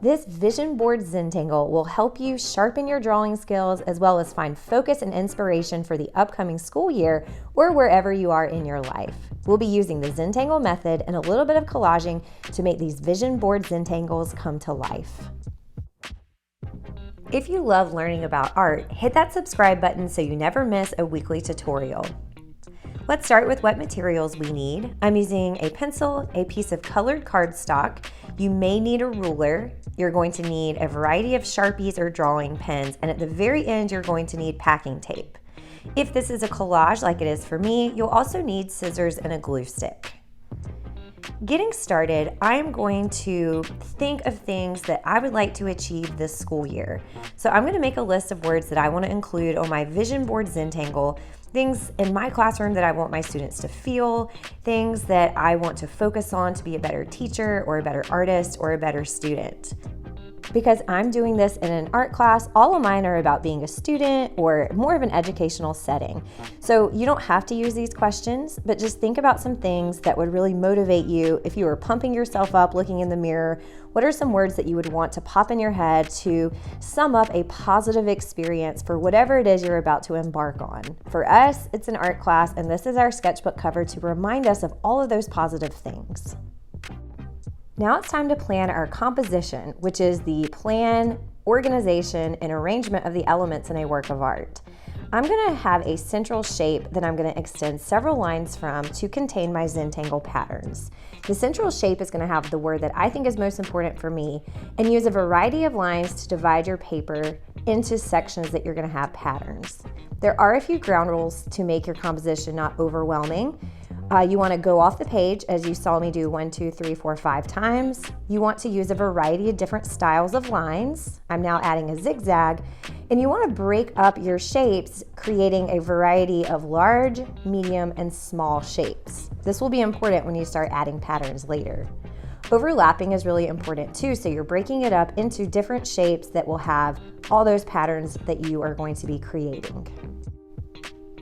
This vision board Zentangle will help you sharpen your drawing skills as well as find focus and inspiration for the upcoming school year or wherever you are in your life. We'll be using the Zentangle method and a little bit of collaging to make these vision board Zentangles come to life. If you love learning about art, hit that subscribe button so you never miss a weekly tutorial. Let's start with what materials we need. I'm using a pencil, a piece of colored cardstock. You may need a ruler. You're going to need a variety of Sharpies or drawing pens, and at the very end, you're going to need packing tape. If this is a collage like it is for me, you'll also need scissors and a glue stick. Getting started, I am going to think of things that I would like to achieve this school year. So I'm going to make a list of words that I want to include on my vision board Zentangle, things in my classroom that I want my students to feel, things that I want to focus on to be a better teacher or a better artist or a better student. Because I'm doing this in an art class, all of mine are about being a student or more of an educational setting. So you don't have to use these questions, but just think about some things that would really motivate you if you were pumping yourself up, looking in the mirror. What are some words that you would want to pop in your head to sum up a positive experience for whatever it is you're about to embark on? For us, it's an art class, and this is our sketchbook cover to remind us of all of those positive things. Now it's time to plan our composition, which is the plan, organization, and arrangement of the elements in a work of art. I'm going to have a central shape that I'm going to extend several lines from to contain my Zentangle patterns. The central shape is going to have the word that I think is most important for me and use a variety of lines to divide your paper into sections that you're going to have patterns. There are a few ground rules to make your composition not overwhelming. You want to go off the page as you saw me do 1, 2, 3, 4, 5 times. You want to use a variety of different styles of lines. I'm now adding a zigzag. And you want to break up your shapes, creating a variety of large, medium, and small shapes. This will be important when you start adding patterns later. Overlapping is really important too, so you're breaking it up into different shapes that will have all those patterns that you are going to be creating.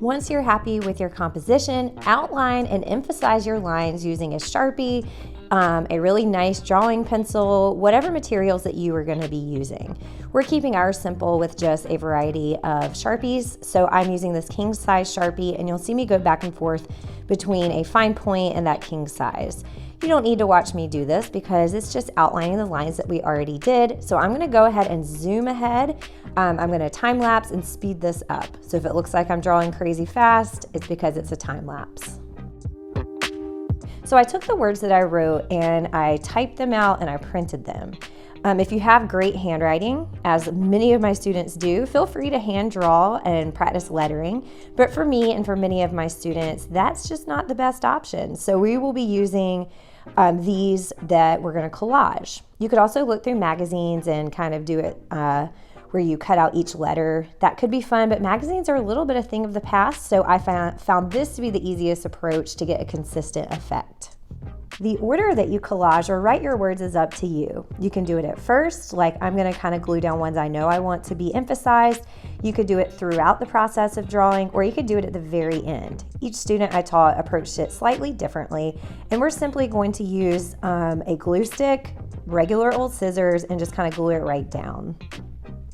Once you're happy with your composition, outline and emphasize your lines using a Sharpie, a really nice drawing pencil, whatever materials that you are going to be using. We're keeping ours simple with just a variety of Sharpies, so I'm using this king size Sharpie, and you'll see me go back and forth between a fine point and that king size. You don't need to watch me do this because it's just outlining the lines that we already did. So I'm going to go ahead and zoom ahead. I'm going to time lapse and speed this up. So if it looks like I'm drawing crazy fast, it's because it's a time lapse. So I took the words that I wrote and I typed them out and I printed them. If you have great handwriting, as many of my students do, feel free to hand draw and practice lettering. But for me and for many of my students, that's just not the best option. So we will be using these that we're going to collage. You could also look through magazines and kind of do it where you cut out each letter. That could be fun, but magazines are a little bit a thing of the past, so I found this to be the easiest approach to get a consistent effect. The order that you collage or write your words is up to you. You can do it at first, like I'm going to kind of glue down ones I know I want to be emphasized. You could do it throughout the process of drawing, or you could do it at the very end. Each student I taught approached it slightly differently, and we're simply going to use a glue stick, regular old scissors, and just kind of glue it right down.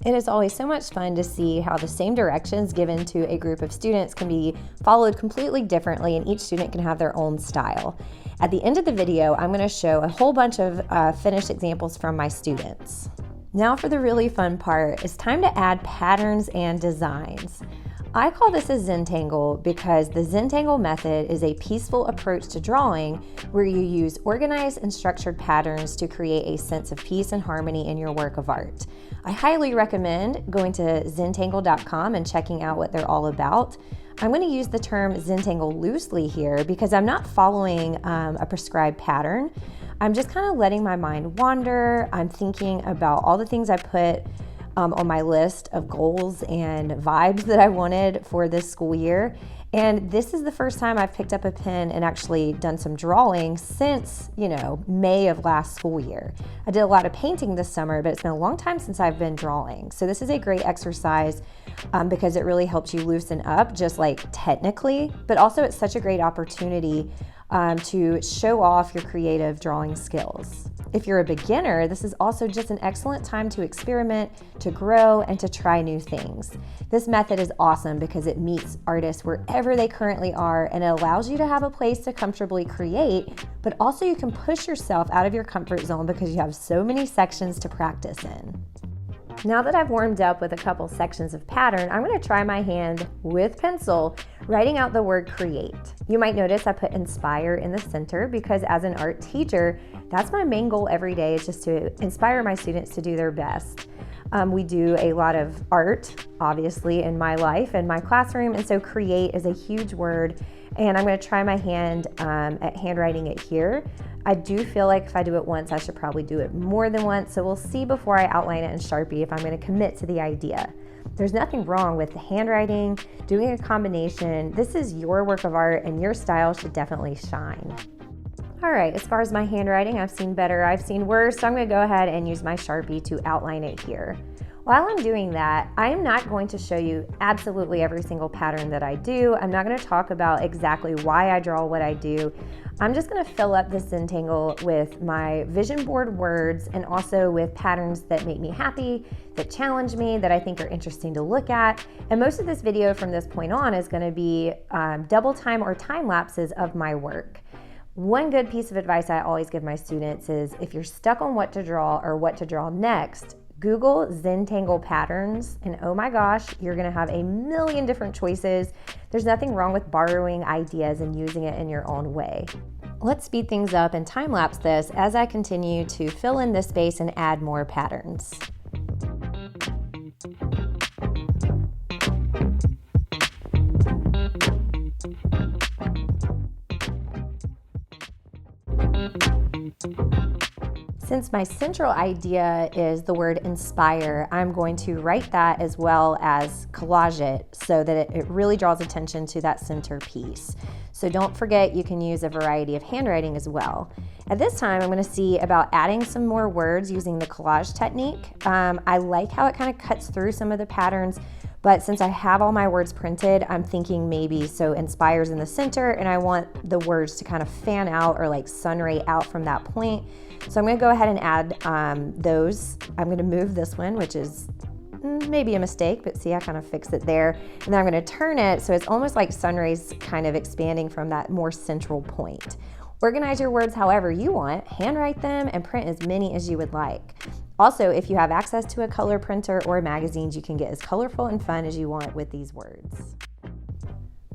It is always so much fun to see how the same directions given to a group of students can be followed completely differently, and each student can have their own style. At the end of the video, I'm going to show a whole bunch of finished examples from my students. Now for the really fun part, it's time to add patterns and designs. I call this a Zentangle because the Zentangle method is a peaceful approach to drawing where you use organized and structured patterns to create a sense of peace and harmony in your work of art. I highly recommend going to Zentangle.com and checking out what they're all about. I'm going to use the term Zentangle loosely here because I'm not following a prescribed pattern. I'm just kind of letting my mind wander. I'm thinking about all the things I put on my list of goals and vibes that I wanted for this school year. And this is the first time I've picked up a pen and actually done some drawing since, May of last school year. I did a lot of painting this summer, but it's been a long time since I've been drawing. So this is a great exercise because it really helps you loosen up, just like technically, but also it's such a great opportunity to show off your creative drawing skills. If you're a beginner, this is also just an excellent time to experiment, to grow, and to try new things. This method is awesome because it meets artists wherever they currently are, and it allows you to have a place to comfortably create, but also you can push yourself out of your comfort zone because you have so many sections to practice in. Now that I've warmed up with a couple sections of pattern, I'm going to try my hand with pencil, writing out the word create. You might notice I put inspire in the center because as an art teacher, that's my main goal every day, is just to inspire my students to do their best. We do a lot of art, obviously, in my life and my classroom, and so create is a huge word, and I'm going to try my hand at handwriting it here. I do feel like if I do it once, I should probably do it more than once, so we'll see before I outline it in Sharpie if I'm going to commit to the idea. There's nothing wrong with the handwriting, doing a combination. This is your work of art, and your style should definitely shine. All right, as far as my handwriting, I've seen better, I've seen worse, so I'm going to go ahead and use my Sharpie to outline it here. While I'm doing that, I am not going to show you absolutely every single pattern that I do. I'm not going to talk about exactly why I draw what I do. I'm just going to fill up this Zentangle with my vision board words and also with patterns that make me happy, that challenge me, that I think are interesting to look at. And most of this video from this point on is going to be double time or time lapses of my work. One good piece of advice I always give my students is if you're stuck on what to draw or what to draw next, Google Zentangle patterns, and oh my gosh, you're gonna have a million different choices. There's nothing wrong with borrowing ideas and using it in your own way. Let's speed things up and time lapse this as I continue to fill in this space and add more patterns. Since my central idea is the word inspire, I'm going to write that as well as collage it so that it really draws attention to that center piece. So don't forget you can use a variety of handwriting as well. At this time, I'm going to see about adding some more words using the collage technique. I like how it kind of cuts through some of the patterns, but since I have all my words printed, I'm thinking maybe so inspires in the center, and I want the words to kind of fan out or like sun ray out from that point. So I'm going to go ahead and add those. I'm going to move this one, which is maybe a mistake, but see, I kind of fixed it there. And then I'm going to turn it so it's almost like sun rays kind of expanding from that more central point. Organize your words however you want, handwrite them, and print as many as you would like. Also, if you have access to a color printer or magazines, you can get as colorful and fun as you want with these words.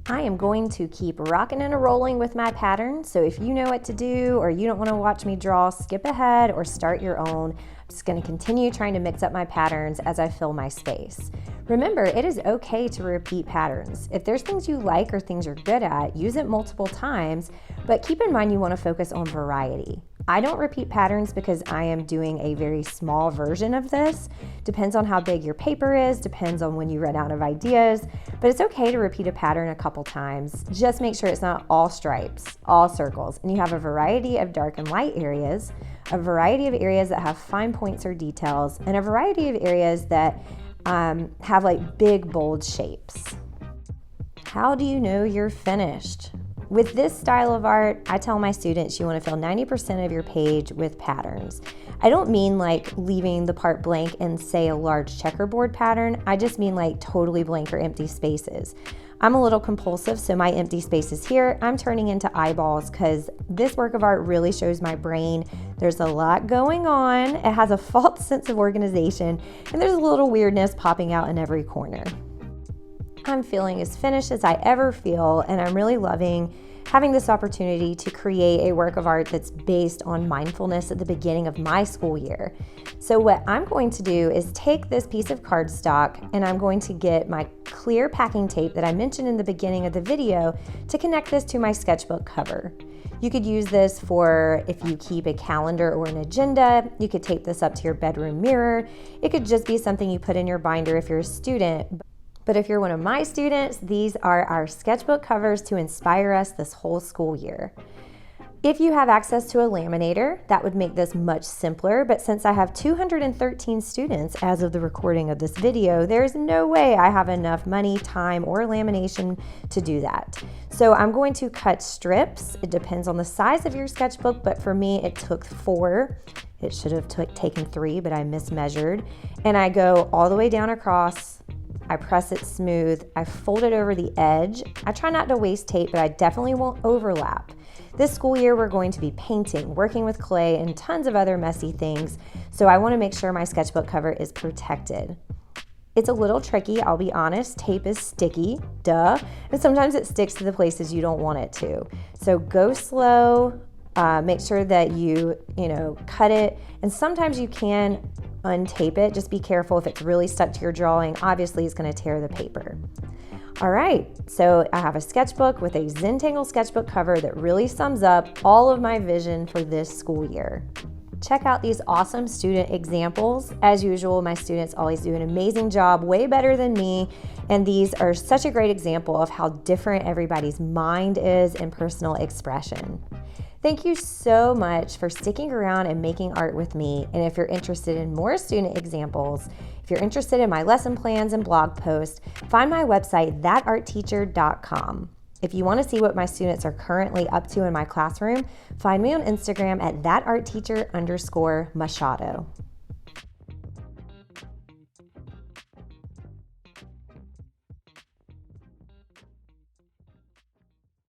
I am going to keep rocking and rolling with my pattern, so if you know what to do or you don't want to watch me draw, skip ahead or start your own. I'm just going to continue trying to mix up my patterns as I fill my space. Remember, it is okay to repeat patterns. If there's things you like or things you're good at, use it multiple times, but keep in mind you want to focus on variety. I don't repeat patterns because I am doing a very small version of this. Depends on how big your paper is, depends on when you run out of ideas, but it's okay to repeat a pattern a couple times. Just make sure it's not all stripes, all circles, and you have a variety of dark and light areas, a variety of areas that have fine points or details, and a variety of areas that have like big, bold shapes. How do you know you're finished? With this style of art, I tell my students you want to fill 90% of your page with patterns. I don't mean like leaving the part blank and say a large checkerboard pattern. I just mean like totally blank or empty spaces. I'm a little compulsive, so my empty spaces here, I'm turning into eyeballs because this work of art really shows my brain. There's a lot going on. It has a false sense of organization, and there's a little weirdness popping out in every corner. I'm feeling as finished as I ever feel, and I'm really loving having this opportunity to create a work of art that's based on mindfulness at the beginning of my school year. So what I'm going to do is take this piece of cardstock and I'm going to get my clear packing tape that I mentioned in the beginning of the video to connect this to my sketchbook cover. You could use this for if you keep a calendar or an agenda. You could tape this up to your bedroom mirror. It could just be something you put in your binder if you're a student. But if you're one of my students, these are our sketchbook covers to inspire us this whole school year. If you have access to a laminator, that would make this much simpler, but since I have 213 students as of the recording of this video, there's no way I have enough money, time, or lamination to do that. So I'm going to cut strips. It depends on the size of your sketchbook, but for me, it took 4. It should have taken 3, but I mismeasured. And I go all the way down across. I press it smooth. I fold it over the edge. I try not to waste tape, but I definitely won't overlap. This school year, we're going to be painting, working with clay, and tons of other messy things, so I want to make sure my sketchbook cover is protected. It's a little tricky, I'll be honest. Tape is sticky, duh, and sometimes it sticks to the places you don't want it to. So go slow, make sure that you cut it, and sometimes you can untape it. Just be careful if it's really stuck to your drawing. Obviously, it's going to tear the paper. All right, so I have a sketchbook with a Zentangle sketchbook cover that really sums up all of my vision for this school year. Check out these awesome student examples. As usual, my students always do an amazing job, way better than me, and these are such a great example of how different everybody's mind is in personal expression. Thank you so much for sticking around and making art with me. And if you're interested in more student examples, if you're interested in my lesson plans and blog posts, find my website, thatartteacher.com. If you want to see what my students are currently up to in my classroom, find me on Instagram at thatartteacher_Machado.